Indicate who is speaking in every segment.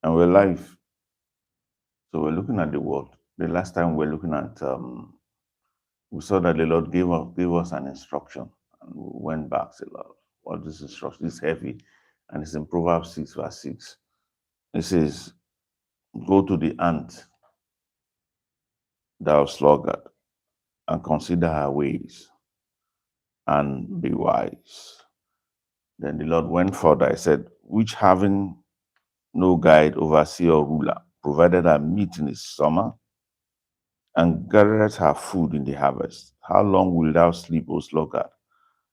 Speaker 1: and we're live. So we're looking at the word. The last time we were looking at, we saw that the Lord gave us an instruction, and we went back to Lord. What this instruction is heavy, and it's in Proverbs 6, verse 6. It says, "Go to the ant, thou sluggard, and consider her ways, and be wise." Then the Lord went further. He said, "Which having no guide, overseer, or ruler, provided her meat in the summer, and gathereth her food in the harvest. How long wilt thou sleep, O sluggard?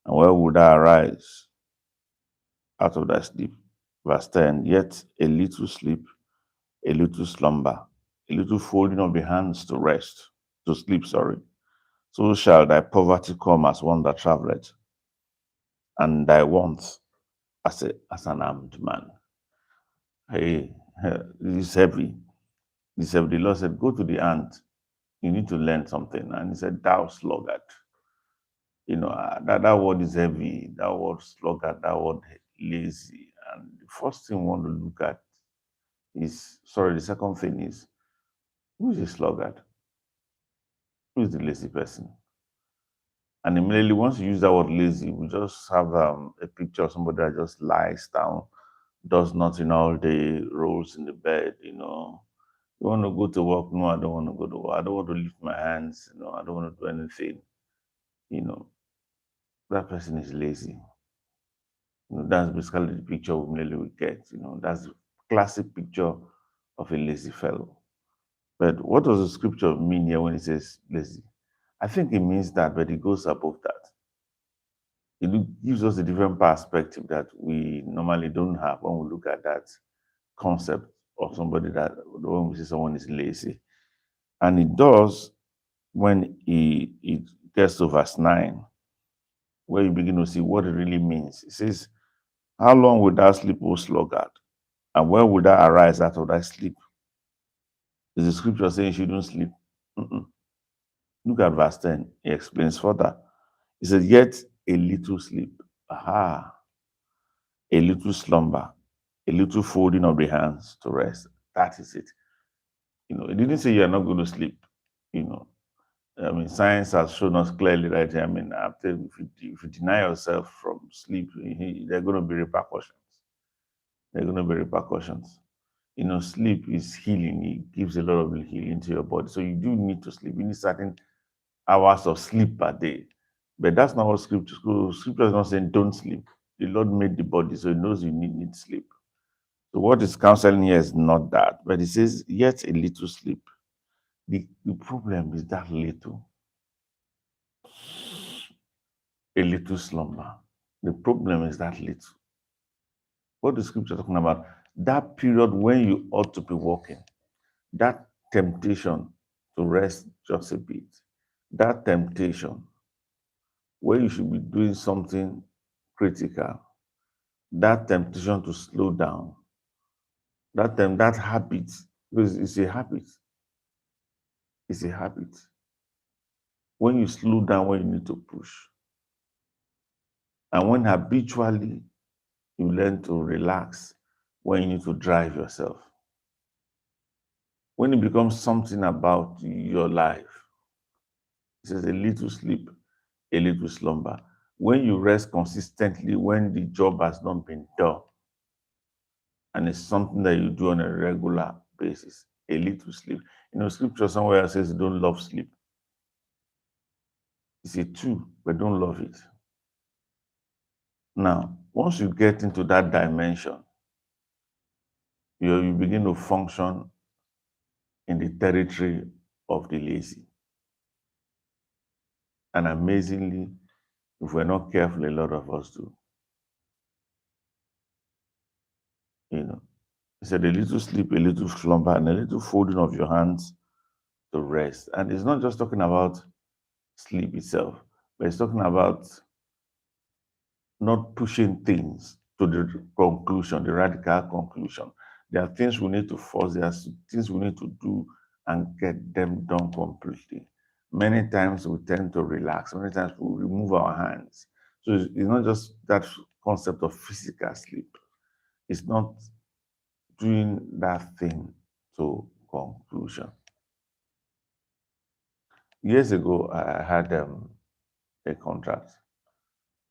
Speaker 1: And where wilt thou arise out of thy sleep?" Verse 10, "Yet a little sleep, a little slumber, a little folding of the hands to rest, to sleep, sorry. So shall thy poverty come as one that travelleth, and thy want as an armed man." Hey, this is heavy. This is heavy. The Lord said, "Go to the ant. You need to learn something." And he said, "Thou sluggard." That word is heavy. That word sluggard, that word lazy. And the first thing we want to look at the second thing is, who is a sluggard? Who is the lazy person? And immediately, once you use that word lazy, we just have a picture of somebody that just lies down, does nothing all day, rolls in the bed. You want to go to work? No, I don't want to go to work. I don't want to lift my hands. I don't want to do anything. That person is lazy. That's basically the picture we get. That's the classic picture of a lazy fellow. But what does the scripture mean here when it says lazy? I think it means that, but it goes above that. It gives us a different perspective that we normally don't have when we look at that concept of somebody that, when we say someone is lazy. And it does when it gets to verse 9, where you begin to see what it really means. It says, "How long will thou sleep, O sluggard? And where will thou arise out of thy sleep?" Is the scripture saying you shouldn't sleep? Mm-mm. Look at verse 10. He explains further. He says, "Yet a little sleep, aha, a little slumber, a little folding of the hands to rest." That is it. It didn't say you are not going to sleep. Science has shown us clearly that, after if you deny yourself from sleep, there are going to be repercussions. There are going to be repercussions. Sleep is healing. It gives a lot of healing to your body. So you do need to sleep. You need certain hours of sleep per day. But that's not what scripture is not saying don't sleep. The Lord made the body, so he knows you need sleep. So what is counseling here is not that. But it says, "Yet a little sleep." The problem is that little. A little slumber. The problem is that little. What the scripture talking about? That period when you ought to be working. That temptation to rest just a bit. That temptation where you should be doing something critical. That temptation to slow down. That habit, because it's a habit. It's a habit. When you slow down, when you need to push. And when habitually you learn to relax, when you need to drive yourself. When it becomes something about your life, it says a little sleep, a little slumber. When you rest consistently, when the job has not been done, and it's something that you do on a regular basis, a little sleep. Scripture somewhere says you don't love sleep. It's a tool, but don't love it. Now, once you get into that dimension, you begin to function in the territory of the lazy. And amazingly, if we're not careful, a lot of us do. He said, "A little sleep, a little slumber, and a little folding of your hands to rest." And it's not just talking about sleep itself, but it's talking about not pushing things to the conclusion, the radical conclusion. There are things we need to force, there are things we need to do and get them done completely. Many times we tend to relax, many times we remove our hands. So it's not just that concept of physical sleep. It's not doing that thing to conclusion. Years ago, I had a contract.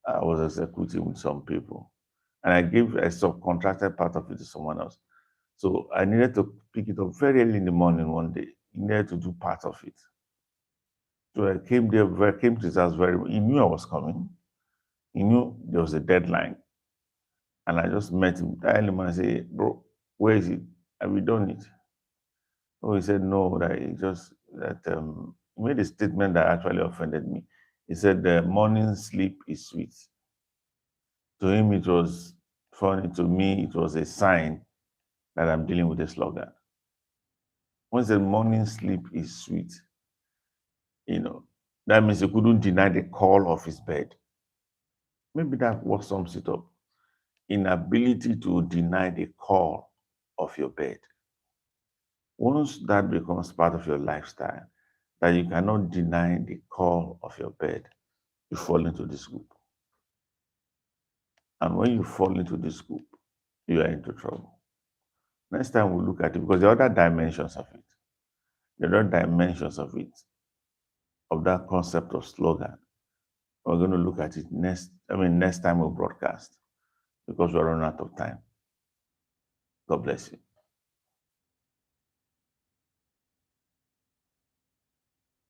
Speaker 1: I was executing with some people, and I gave a subcontracted part of it to someone else. So I needed to pick it up very early in the morning one day. He needed to do part of it. So I came there, came to his house he knew I was coming. He knew there was a deadline. And I just met him. I him and I said, bro, where is it? Have we done it? Oh, he said, no, he made a statement that actually offended me. He said, the morning sleep is sweet. To him, it was funny. To me, it was a sign that I'm dealing with a sluggard. When he said morning sleep is sweet, that means he couldn't deny the call of his bed. Maybe that what sums it up. Inability to deny the call of your bed. Once that becomes part of your lifestyle, that you cannot deny the call of your bed, you fall into this group. And when you fall into this group, you are into trouble. Next time we'll look at it, because there are other dimensions of it. There are other dimensions of it, of that concept of slogan. We're going to look at it next time we'll broadcast, because we're running out of time. God bless you.